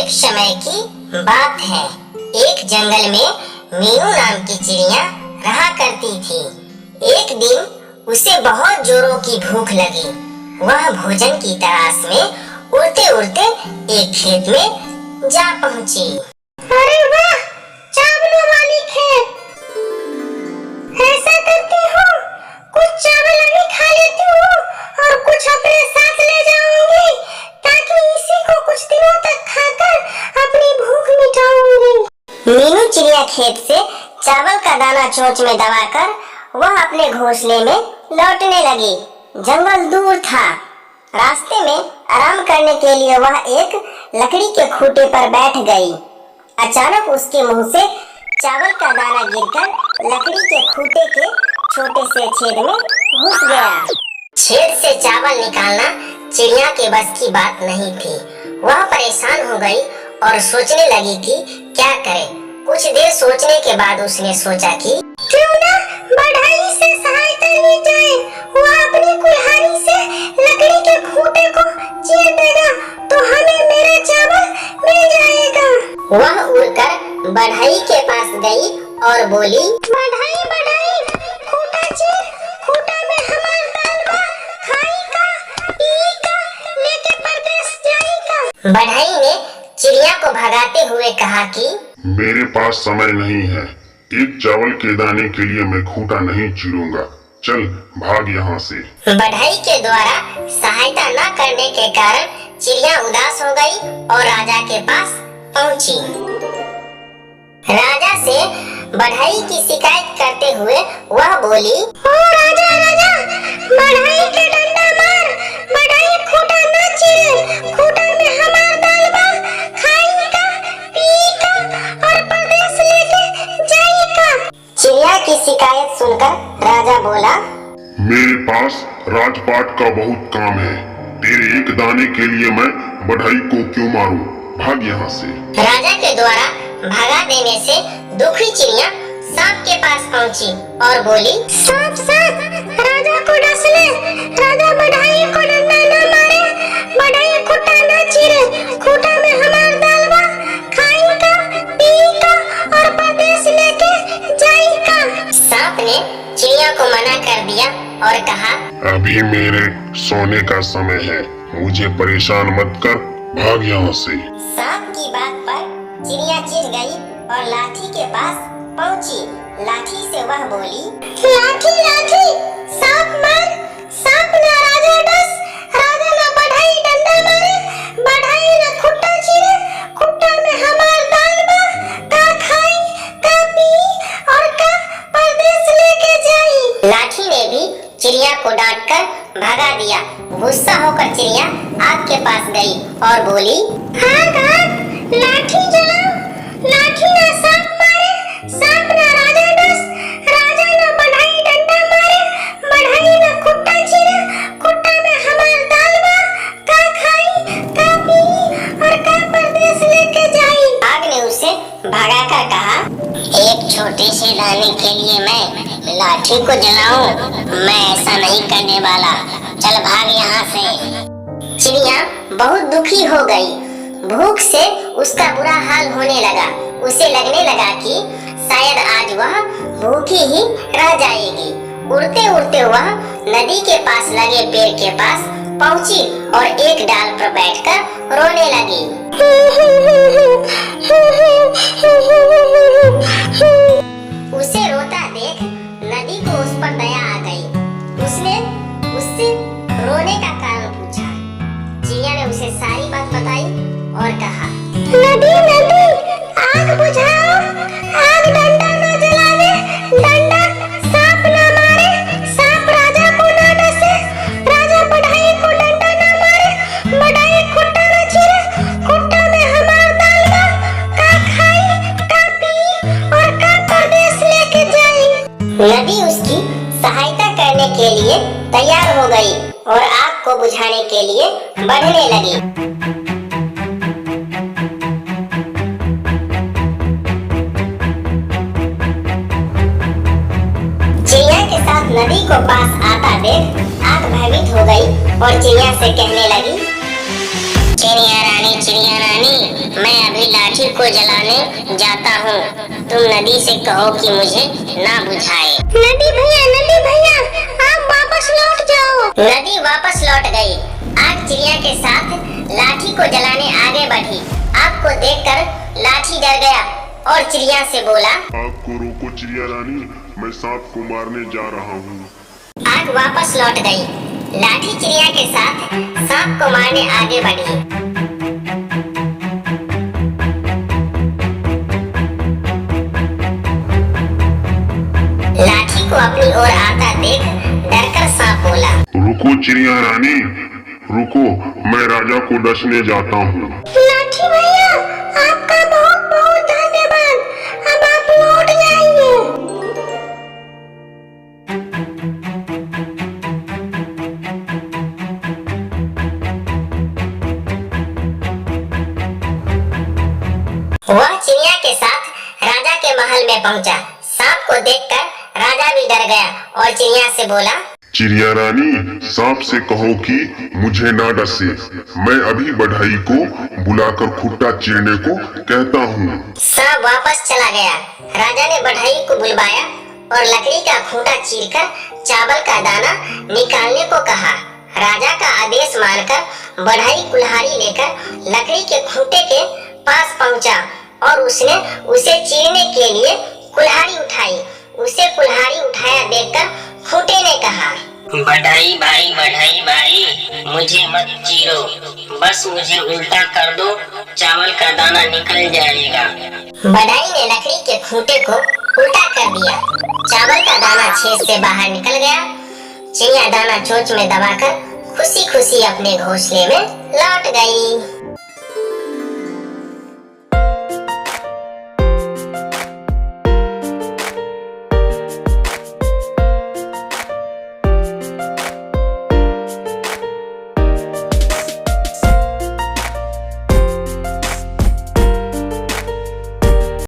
एक समय की बात है। एक जंगल में मीनू नाम की चिड़िया रहा करती थी। एक दिन उसे बहुत जोरों की भूख लगी। वह भोजन की तलाश में उड़ते उड़ते एक खेत में जा पहुंची। अरे वाह, चावलों वाली खेत। ऐसा करती हूँ, कुछ चावल अभी खा लेती हूँ और कुछ अपने साथ ले जाऊंगी, ताकि इसी को कुछ दिनों तक खाकर अपनी भूख मिटाऊंगी। मीनू चिड़िया खेत से चावल का दाना चोंच में दबाकर वह अपने घोंसले में लौटने लगी। जंगल दूर था। रास्ते में आराम करने के लिए वह एक लकड़ी के खूंटे पर बैठ गई। अचानक उसके मुंह से चावल का दाना गिरकर लकड़ी के खूंटे के छोटे से छेद में घुस गया। छेद से चावल निकालना चिड़िया के बस की बात नहीं थी। वह परेशान हो गई और सोचने लगी कि क्या करे। कुछ देर सोचने के बाद उसने सोचा कि क्यों ना बढ़ई से सहायता ली जाए। वह अपनी कुल्हाड़ी से लकड़ी के खूंटे को चीर देगा तो हमें मेरा चावल मिल जाएगा। वह उड़कर बढ़ई के पास गई और बोली, बढ़ई बढ़ई, खूंटा चीर, खूंटा में हमार दाल बा, खाई का, पी का, लेके परदेस जाई का। बढ़ई ने चिड़िया को भगाते हुए कहा कि मेरे पास समय नहीं है। एक चावल के दाने के लिए मैं खूंटा नहीं चीरूंगा। चल भाग यहाँ से। बढ़ई के द्वारा सहायता न करने के कारण चिड़िया उदास हो गई और राजा के पास पहुंची। राजा से बढ़ई की शिकायत करते हुए वह बोली, ओ राजा राजा, बढ़ई के डंडा मार, बढ़ई खूंटा न चीरे, खूंटा में हमार दाल बा, खाई का, पी का और परदेस लेके जाई का। चिड़िया की शिकायत सुनकर राजा बोला, मेरे पास राजपाट का बहुत काम है। तेरे एक दाने के लिए मैं बढ़ई को क्यों मारूं? भाग यहाँ से। राजा के द्वारा भगा देने से दुखी चिड़िया सांप के पास पहुंची और बोली, सांप सांप, राजा को डस ले। राजा बढ़ई को डंडा न मारे, बढ़ई खूंटा न चीरे, खूंटा में हमार दाल बा, खाई का, पी का और परदेस लेके जाई का। सांप ने चिड़िया को मना कर दिया और कहा, अभी मेरे सोने का समय है, मुझे परेशान मत कर। भाग यहाँ से। सांप की बात पर चिड़िया चिढ़ गई और लाठी के पास पहुंची। लाठी से वह बोली, लाठी लाठी, सांप मार, सांप ना राजा डस, राजा ना बढ़ई डंडा मारे, बढ़ई ना खूंटा चीरे, खूंटा में हमार दाल बा, का खाई, का पी और का परदेस लेके जाई। लाठी ने भी चिड़िया को डांटकर भगा दिया। गुस्सा होकर चिड़िया आग के पास गई और बोली, आग आग, लाठी जलाओ, लाठी ना सांप मारे, सांप ना राजा डस, राजा ना बढ़ई डंडा मारे, बढ़ई ना खूंटा चीरे, खूंटा में हमार दाल बा, का खाई, का पी और का परदेस लेके जाई। आग ने उसे भगाकर कहा, एक छोटे से दाने के लिए मैं लाठी को जलाऊं? मैं ऐसा नहीं करने वाला। चल भाग यहाँ से। चिड़िया बहुत दुखी हो गई। भूख से उसका बुरा हाल होने लगा। उसे लगने लगा कि शायद आज वह भूखी ही रह जाएगी। उड़ते उड़ते वह नदी के पास लगे पेड़ के पास पहुंची और एक डाल पर बैठकर रोने लगी। उसे रोता देख नदी को उस पर दया आ गई। उसने उससे रोने का कारण पूछा। चिड़िया ने उसे सारी बात बताई और कहा, नदी नदी, आग बुझाओ, आग डंडा न जलावे, डंडा सांप न मारे, सांप राजा को न डसे, राजा बढ़ई को डंडा न मारे, बढ़ई खूंटा न चीरे, खूंटा में हमार दाल बा, का खाई, का पी और का परदेस लेके जाई। नदी उसकी सहायता करने के लिए तैयार हो गई और आग को बुझाने के लिए बढ़ने लगी। चिड़िया के साथ नदी को पास आता देख आग भयभीत हो गई और चिड़िया से कहने लगी, चिड़िया रानी, मैं अभी लाठी को जलाने जाता हूँ। तुम नदी से कहो कि मुझे ना बुझाए। नदी भैया, आप वापस लौट जाओ। नदी वापस लौट गई। आग चिड़िया के साथ लाठी को जलाने आगे बढ़ी। आग को देखकर लाठी डर गया और चिड़िया से बोला, आग को रोको चिड़िया रानी, मैं सांप को मारने जा रहा हूँ। आग वापस लौट गई। लाठी चिड़िया के साथ सांप को मारने आगे बढ़ी। लाठी को अपनी ओर आता देख डरकर सांप बोला, रुको चिड़िया रानी, रुको, मैं राजा को डसने जाता हूँ। लाठी भैया, आपका बहुत बहुत धन्यवाद। अब आप लौट जाइए। वह चिड़िया के साथ राजा के महल में पहुंचा। सांप को देखकर राजा भी डर गया और चिड़िया से बोला, चिड़िया रानी, सांप से कहो कि मुझे ना डसे। मैं अभी बढ़ई को बुलाकर खुट्टा चीरने को कहता हूँ। सांप वापस चला गया। राजा ने बढ़ई को बुलवाया और लकड़ी का खूंटा चीरकर चावल का दाना निकालने को कहा। राजा का आदेश मानकर बढ़ई कुल्हाड़ी लेकर लकड़ी के खूंटे के पास पहुंचा और उसने उसे चीरने के लिए कुल्हाड़ी उठाई। उसे कुल्हाड़ी उठाया देखकर खूंटे ने कहा, बढ़ई भाई, मुझे मत चीरो, बस मुझे उल्टा कर दो, चावल का दाना निकल जाएगा। बढ़ई ने लकड़ी के खूंटे को उल्टा कर दिया। चावल का दाना छेद से बाहर निकल गया। चिड़िया दाना चोंच में दबाकर खुशी खुशी अपने घोंसले में लौट गई।